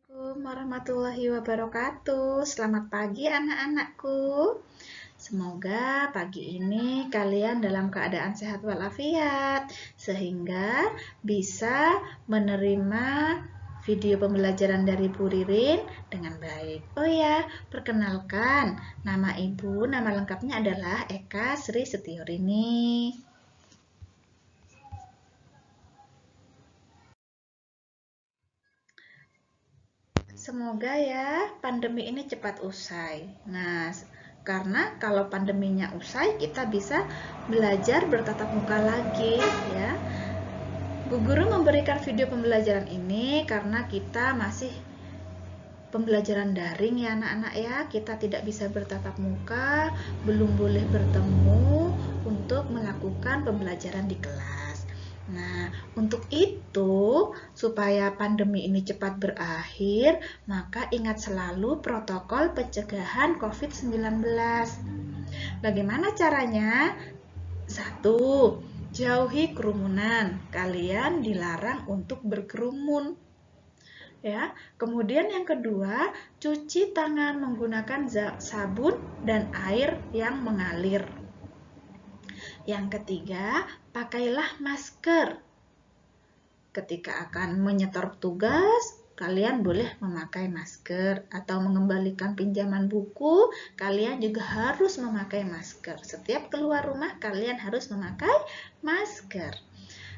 Assalamualaikum warahmatullahi wabarakatuh. Selamat pagi anak-anakku. Semoga pagi ini kalian dalam keadaan sehat walafiat sehingga bisa menerima video pembelajaran dari Bu Ririn dengan baik. Oh ya, perkenalkan, nama Ibu, nama lengkapnya adalah Eka Sri Setiorini. Semoga ya pandemi ini cepat usai. Nah, karena kalau pandeminya usai, kita bisa belajar bertatap muka lagi ya. Bu Guru memberikan video pembelajaran ini karena kita masih pembelajaran daring ya anak-anak ya. Kita tidak bisa bertatap muka, belum boleh bertemu untuk melakukan pembelajaran di kelas. Nah, untuk itu, supaya pandemi ini cepat berakhir, maka ingat selalu protokol pencegahan COVID-19. Bagaimana caranya? 1. Jauhi kerumunan. Kalian dilarang untuk berkerumun. Ya, kemudian yang kedua, cuci tangan menggunakan sabun dan air yang mengalir. Yang ketiga, pakailah masker. Ketika akan menyetor tugas, kalian boleh memakai masker atau mengembalikan pinjaman buku, kalian juga harus memakai masker. Setiap keluar rumah, kalian harus memakai masker.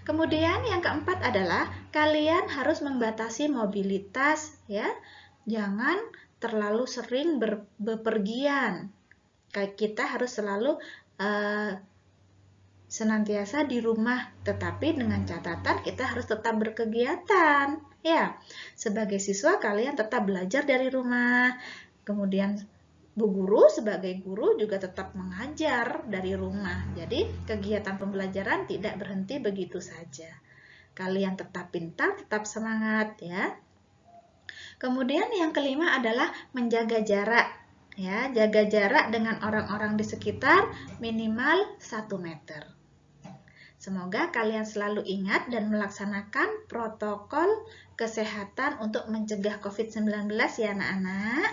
Kemudian yang keempat adalah kalian harus membatasi mobilitas ya. Jangan terlalu sering bepergian. Kita harus selalu senantiasa di rumah, tetapi dengan catatan kita harus tetap berkegiatan. Ya, sebagai siswa kalian tetap belajar dari rumah. Kemudian Bu Guru sebagai guru juga tetap mengajar dari rumah. Jadi kegiatan pembelajaran tidak berhenti begitu saja. Kalian tetap pintar, tetap semangat ya. Kemudian yang kelima adalah menjaga jarak. Ya, jaga jarak dengan orang-orang di sekitar minimal 1 meter. Semoga kalian selalu ingat dan melaksanakan protokol kesehatan untuk mencegah COVID-19 ya anak-anak.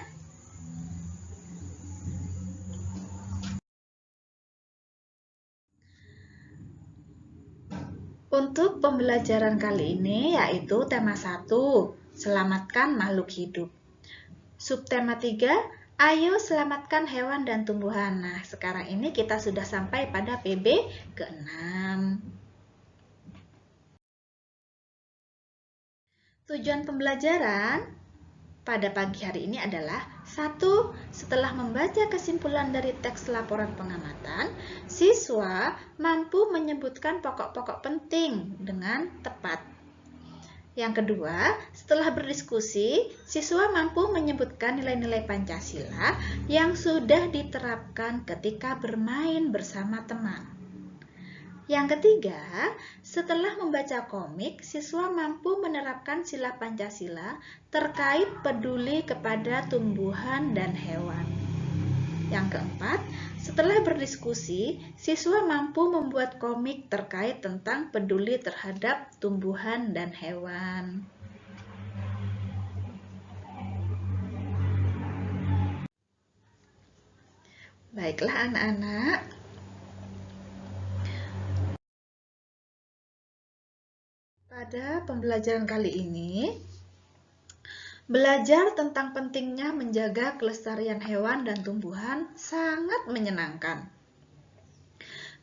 Untuk pembelajaran kali ini yaitu tema 1, selamatkan makhluk hidup. Subtema 3, ayo selamatkan hewan dan tumbuhan. Nah, sekarang ini kita sudah sampai pada PB ke-6. Tujuan pembelajaran pada pagi hari ini adalah 1. Setelah membaca kesimpulan dari teks laporan pengamatan, siswa mampu menyebutkan pokok-pokok penting dengan tepat. Yang kedua, setelah berdiskusi, siswa mampu menyebutkan nilai-nilai Pancasila yang sudah diterapkan ketika bermain bersama teman. Yang ketiga, setelah membaca komik, siswa mampu menerapkan sila Pancasila terkait peduli kepada tumbuhan dan hewan. Yang keempat, setelah berdiskusi, siswa mampu membuat komik terkait tentang peduli terhadap tumbuhan dan hewan. Baiklah anak-anak. Pada pembelajaran kali ini, belajar tentang pentingnya menjaga kelestarian hewan dan tumbuhan sangat menyenangkan.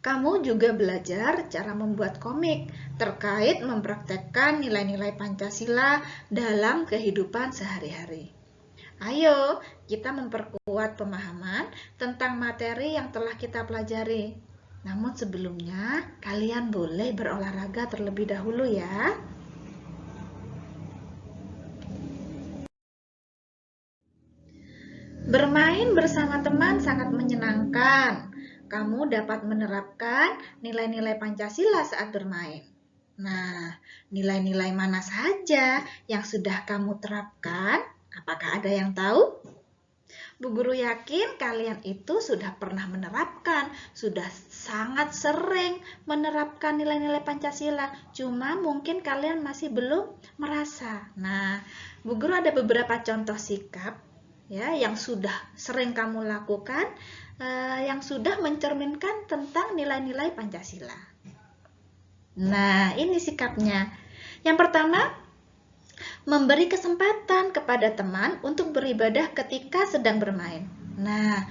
Kamu juga belajar cara membuat komik terkait mempraktekkan nilai-nilai Pancasila dalam kehidupan sehari-hari. Ayo, kita memperkuat pemahaman tentang materi yang telah kita pelajari. Namun sebelumnya, kalian boleh berolahraga terlebih dahulu ya. Bermain bersama teman sangat menyenangkan. Kamu dapat menerapkan nilai-nilai Pancasila saat bermain. Nah, nilai-nilai mana saja yang sudah kamu terapkan? Apakah ada yang tahu? Bu Guru yakin kalian itu sudah pernah menerapkan, sudah sangat sering menerapkan nilai-nilai Pancasila. Cuma mungkin kalian masih belum merasa. Nah, Bu Guru ada beberapa contoh sikap ya yang sudah sering kamu lakukan, yang sudah mencerminkan tentang nilai-nilai Pancasila. Nah, ini sikapnya. Yang pertama, memberi kesempatan kepada teman untuk beribadah ketika sedang bermain. Nah,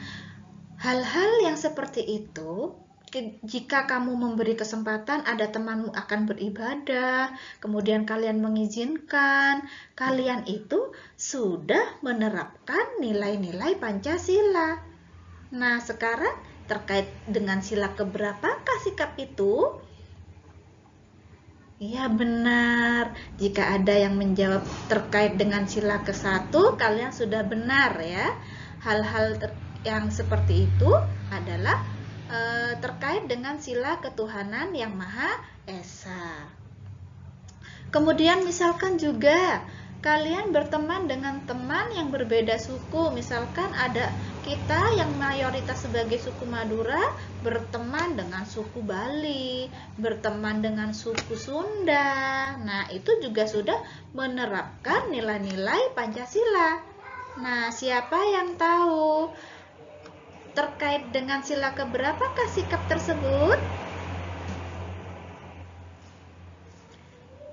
hal-hal yang seperti itu, jika kamu memberi kesempatan, ada temanmu akan beribadah, kemudian kalian mengizinkan, kalian itu sudah menerapkan nilai-nilai Pancasila. Nah, sekarang terkait dengan sila keberapakah sikap itu? Iya benar, jika ada yang menjawab terkait dengan sila ke-1, kalian sudah benar ya. Hal-hal yang seperti itu adalah terkait dengan sila ketuhanan yang Maha Esa. Kemudian misalkan juga kalian berteman dengan teman yang berbeda suku. Misalkan ada kita yang mayoritas sebagai suku Madura berteman dengan suku Bali, berteman dengan suku Sunda. Nah, itu juga sudah menerapkan nilai-nilai Pancasila. Nah, siapa yang tahu terkait dengan sila keberapakah sikap tersebut?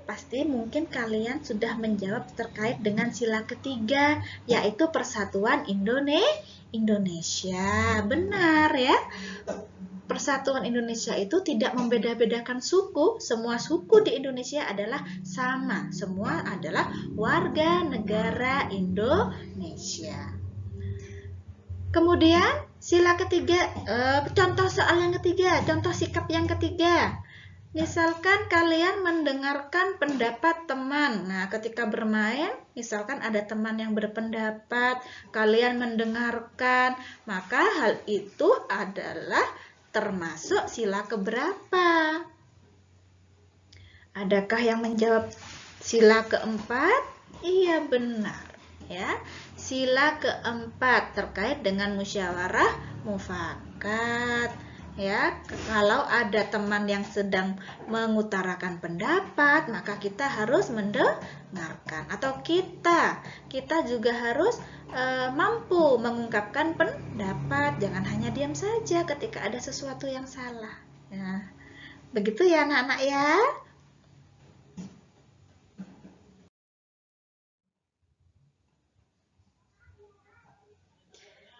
Pasti mungkin kalian sudah menjawab terkait dengan sila ketiga, yaitu Persatuan Indonesia. Benar ya. Persatuan Indonesia itu tidak membeda-bedakan suku. Semua suku di Indonesia adalah sama. Semua adalah warga negara Indonesia. Kemudian sila ketiga, contoh soal yang ketiga, contoh sikap yang ketiga. Misalkan kalian mendengarkan pendapat teman. Nah, ketika bermain, misalkan ada teman yang berpendapat, kalian mendengarkan, maka hal itu adalah termasuk sila keberapa? Adakah yang menjawab sila keempat? Iya, benar. Ya, sila keempat terkait dengan musyawarah mufakat. Ya, kalau ada teman yang sedang mengutarakan pendapat, maka kita harus mendengarkan, atau kita juga harus mampu mengungkapkan pendapat, jangan hanya diam saja ketika ada sesuatu yang salah. Nah, begitu ya anak-anak ya.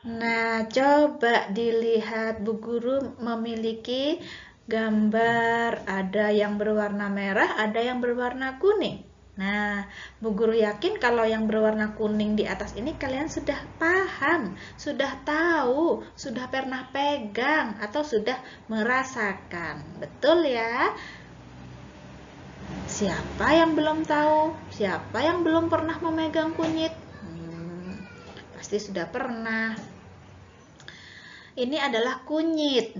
Nah, coba dilihat, Bu Guru memiliki gambar, ada yang berwarna merah, ada yang berwarna kuning. Nah, Bu Guru yakin kalau yang berwarna kuning di atas ini kalian sudah paham, sudah tahu, sudah pernah pegang, atau sudah merasakan. Betul ya? Siapa yang belum tahu? Siapa yang belum pernah memegang kunyit? Pasti sudah pernah. Ini adalah kunyit,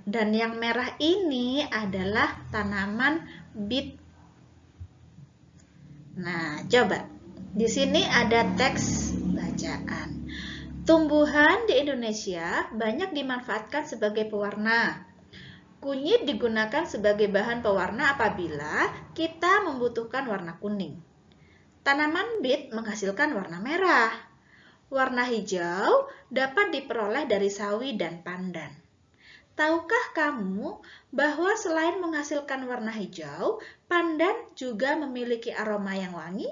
dan yang merah ini adalah tanaman bit. Nah, coba di sini ada teks bacaan. Tumbuhan di Indonesia banyak dimanfaatkan sebagai pewarna. Kunyit digunakan sebagai bahan pewarna apabila kita membutuhkan warna kuning. Tanaman bit menghasilkan warna merah. Warna hijau dapat diperoleh dari sawi dan pandan. Tahukah kamu bahwa selain menghasilkan warna hijau, pandan juga memiliki aroma yang wangi?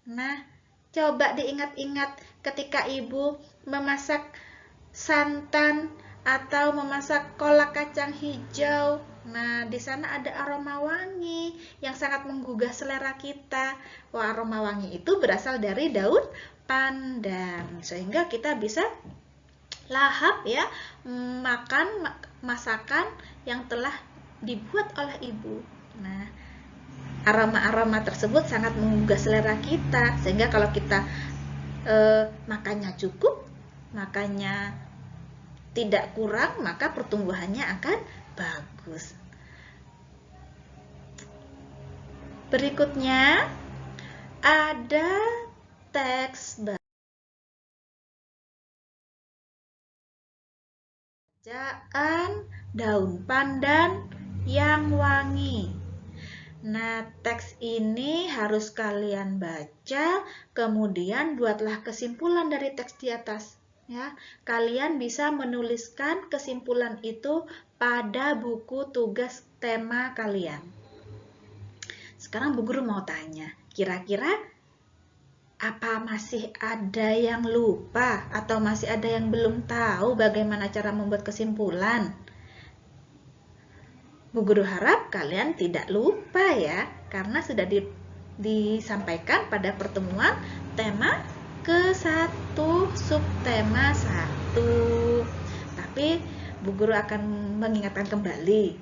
Nah, coba diingat-ingat ketika ibu memasak santan atau memasak kolak kacang hijau. Nah, di sana ada aroma wangi yang sangat menggugah selera kita. Wah, aroma wangi itu berasal dari daun pandan, sehingga kita bisa lahap ya makan masakan yang telah dibuat oleh ibu. Nah, aroma-aroma tersebut sangat menggugah selera kita, sehingga kalau kita makannya cukup, makannya tidak kurang, maka pertumbuhannya akan bagus. Berikutnya ada teks Bacaan daun pandan yang wangi. Nah, teks ini harus kalian baca, kemudian buatlah kesimpulan dari teks di atas. Ya, kalian bisa menuliskan kesimpulan itu pada buku tugas tema kalian. Sekarang Bu Guru mau tanya, kira-kira apa masih ada yang lupa atau masih ada yang belum tahu bagaimana cara membuat kesimpulan? Bu Guru harap kalian tidak lupa ya, karena sudah disampaikan pada pertemuan tema ke-1, subtema 1. Tapi Bu Guru akan mengingatkan kembali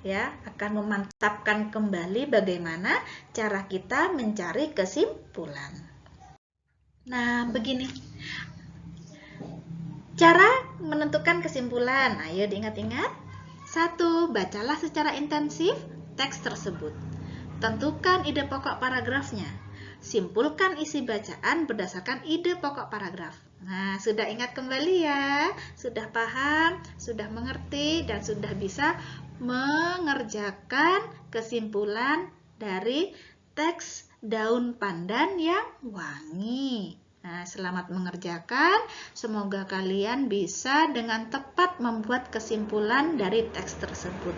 ya, akan memantapkan kembali bagaimana cara kita mencari kesimpulan. Nah, begini. Cara menentukan kesimpulan. Ayo diingat-ingat. 1. Bacalah secara intensif teks tersebut. Tentukan ide pokok paragrafnya. Simpulkan isi bacaan berdasarkan ide pokok paragraf. Nah, sudah ingat kembali ya? Sudah paham, sudah mengerti, dan sudah bisa mengerjakan kesimpulan dari teks daun pandan yang wangi. Nah, selamat mengerjakan. Semoga kalian bisa dengan tepat membuat kesimpulan dari teks tersebut.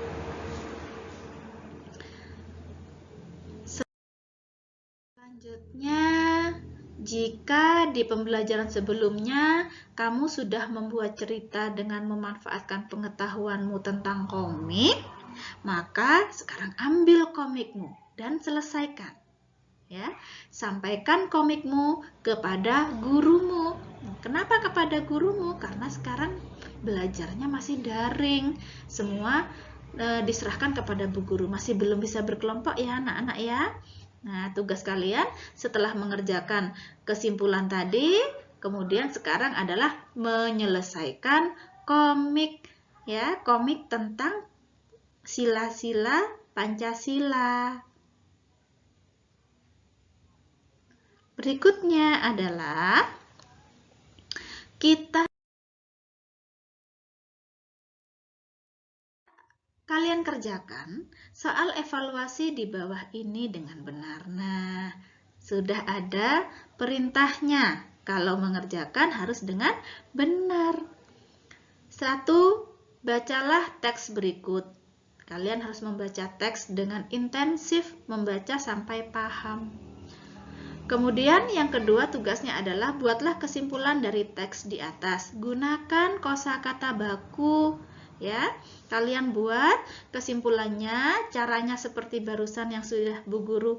Selanjutnya, jika di pembelajaran sebelumnya kamu sudah membuat cerita dengan memanfaatkan pengetahuanmu tentang komik, maka sekarang ambil komikmu dan selesaikan. Ya, sampaikan komikmu kepada gurumu. Kenapa kepada gurumu? Karena sekarang belajarnya masih daring. Semua diserahkan kepada bu guru. Masih belum bisa berkelompok ya anak-anak ya. Nah, tugas kalian setelah mengerjakan kesimpulan tadi, kemudian sekarang adalah menyelesaikan komik ya, komik tentang sila-sila Pancasila. Berikutnya adalah kalian kerjakan soal evaluasi di bawah ini dengan benar. Nah, sudah ada perintahnya. Kalau mengerjakan harus dengan benar. 1. Bacalah teks berikut. Kalian harus membaca teks dengan intensif, membaca sampai paham. Kemudian yang kedua tugasnya adalah buatlah kesimpulan dari teks di atas. Gunakan kosakata baku ya. Kalian buat kesimpulannya, caranya seperti barusan yang sudah Bu Guru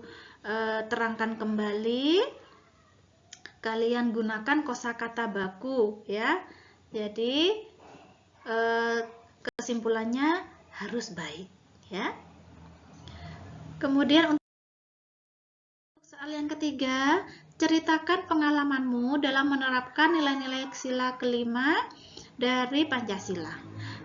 terangkan kembali. Kalian gunakan kosakata baku ya. Jadi kesimpulannya harus baik ya. Kemudian soal yang ketiga, ceritakan pengalamanmu dalam menerapkan nilai-nilai sila kelima dari Pancasila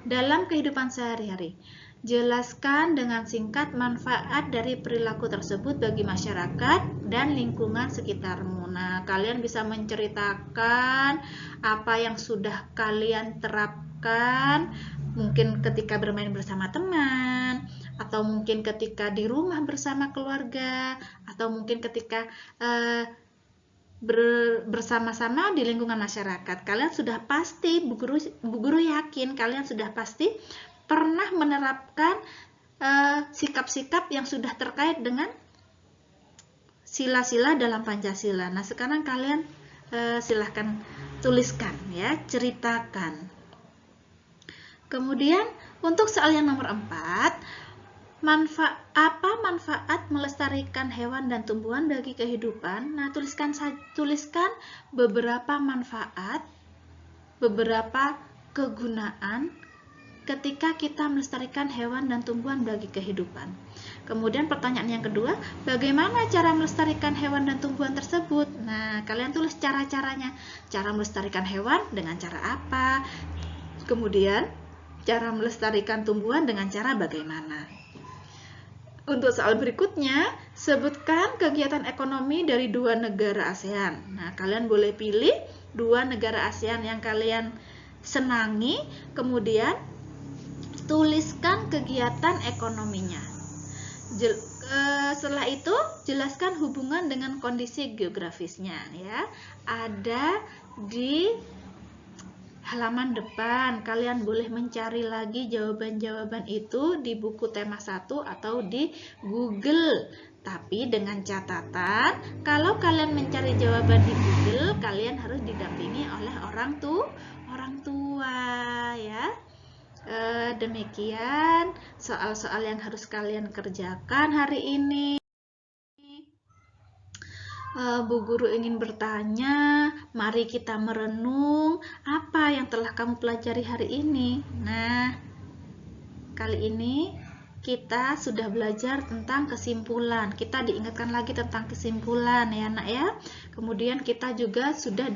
dalam kehidupan sehari-hari. Jelaskan dengan singkat manfaat dari perilaku tersebut bagi masyarakat dan lingkungan sekitarmu. Nah, kalian bisa menceritakan apa yang sudah kalian terapkan, mungkin ketika bermain bersama teman, atau mungkin ketika di rumah bersama keluarga, atau mungkin ketika bersama-sama di lingkungan masyarakat. Kalian sudah pasti, Bu Guru yakin kalian sudah pasti pernah menerapkan sikap-sikap yang sudah terkait dengan sila-sila dalam Pancasila. Nah, sekarang kalian silahkan tuliskan ya, ceritakan. Kemudian untuk soal yang nomor 4, apa manfaat melestarikan hewan dan tumbuhan bagi kehidupan? Nah, tuliskan beberapa manfaat, beberapa kegunaan ketika kita melestarikan hewan dan tumbuhan bagi kehidupan. Kemudian pertanyaan yang kedua, bagaimana cara melestarikan hewan dan tumbuhan tersebut? Nah, kalian tulis cara-caranya. Cara melestarikan hewan dengan cara apa? Kemudian cara melestarikan tumbuhan dengan cara bagaimana? Untuk soal berikutnya, sebutkan kegiatan ekonomi dari 2 negara ASEAN. Nah, kalian boleh pilih 2 negara ASEAN yang kalian senangi, kemudian tuliskan kegiatan ekonominya. Setelah itu jelaskan hubungan dengan kondisi geografisnya ya. Ada di halaman depan. Kalian boleh mencari lagi jawaban-jawaban itu di buku tema 1 atau di Google. Tapi dengan catatan, kalau kalian mencari jawaban di Google, kalian harus didampingi oleh orang tua ya. Demikian soal-soal yang harus kalian kerjakan hari ini. Bu Guru ingin bertanya, mari kita merenung apa yang telah kamu pelajari hari ini. Nah, kali ini kita sudah belajar tentang kesimpulan. Kita diingatkan lagi tentang kesimpulan ya nak ya. Kemudian kita juga sudah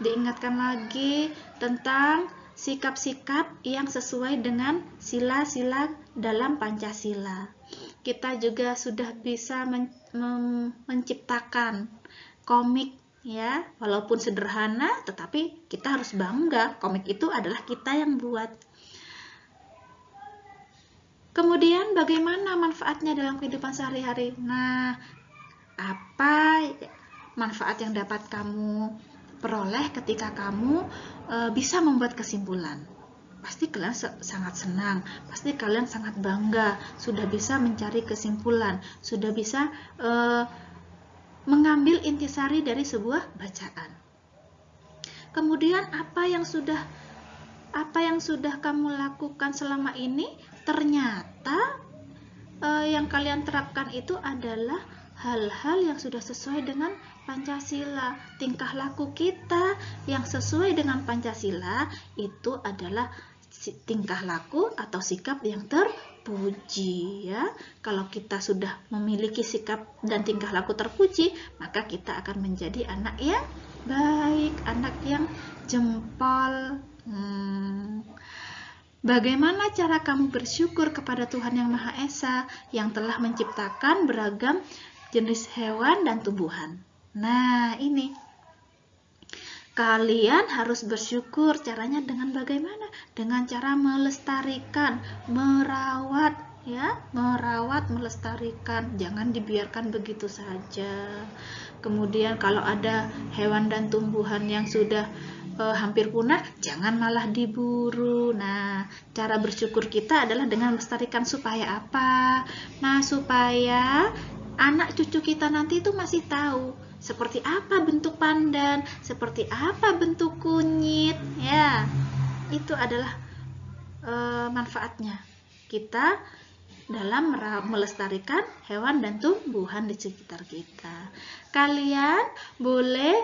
diingatkan lagi tentang sikap-sikap yang sesuai dengan sila-sila dalam Pancasila. Kita juga sudah bisa menciptakan komik ya, walaupun sederhana tetapi kita harus bangga, komik itu adalah kita yang buat. Kemudian bagaimana manfaatnya dalam kehidupan sehari-hari? Nah, apa manfaat yang dapat kamu peroleh ketika kamu bisa membuat kesimpulan? Pasti kalian sangat senang, pasti kalian sangat bangga sudah bisa mencari kesimpulan, sudah bisa mengambil intisari dari sebuah bacaan. Kemudian apa yang sudah kamu lakukan selama ini? Ternyata yang kalian terapkan itu adalah hal-hal yang sudah sesuai dengan Pancasila. Tingkah laku kita yang sesuai dengan Pancasila itu adalah tingkah laku atau sikap yang terpuji ya. Kalau kita sudah memiliki sikap dan tingkah laku terpuji, maka kita akan menjadi anak yang baik, anak yang jempol. Bagaimana cara kamu bersyukur kepada Tuhan Yang Maha Esa yang telah menciptakan beragam jenis hewan dan tumbuhan? Nah, ini kalian harus bersyukur. Caranya dengan bagaimana? Dengan cara melestarikan, merawat ya, merawat, melestarikan. Jangan dibiarkan begitu saja. Kemudian kalau ada hewan dan tumbuhan yang sudah hampir punah, jangan malah diburu. Nah, cara bersyukur kita adalah dengan melestarikan supaya apa? Nah, supaya anak cucu kita nanti itu masih tahu seperti apa bentuk pandan, seperti apa bentuk kunyit, ya. Itu adalah manfaatnya kita dalam melestarikan hewan dan tumbuhan di sekitar kita. Kalian boleh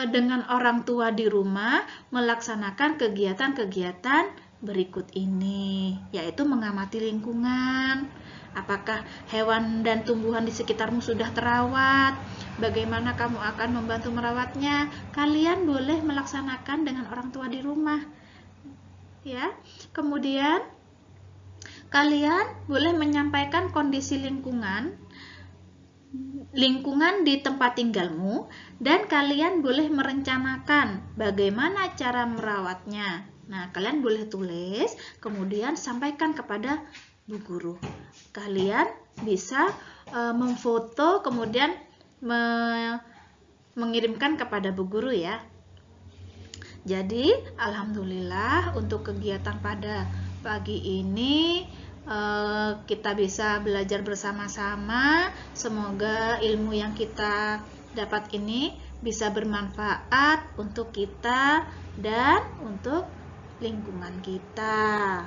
dengan orang tua di rumah melaksanakan kegiatan-kegiatan berikut ini, yaitu mengamati lingkungan. Apakah hewan dan tumbuhan di sekitarmu sudah terawat? Bagaimana kamu akan membantu merawatnya? Kalian boleh melaksanakan dengan orang tua di rumah. Ya. Kemudian kalian boleh menyampaikan kondisi lingkungan di tempat tinggalmu dan kalian boleh merencanakan bagaimana cara merawatnya. Nah, kalian boleh tulis, kemudian sampaikan kepada Bu Guru. Kalian bisa memfoto kemudian mengirimkan kepada Bu Guru ya. Jadi alhamdulillah untuk kegiatan pada pagi ini kita bisa belajar bersama-sama. Semoga ilmu yang kita dapat ini bisa bermanfaat untuk kita dan untuk lingkungan kita.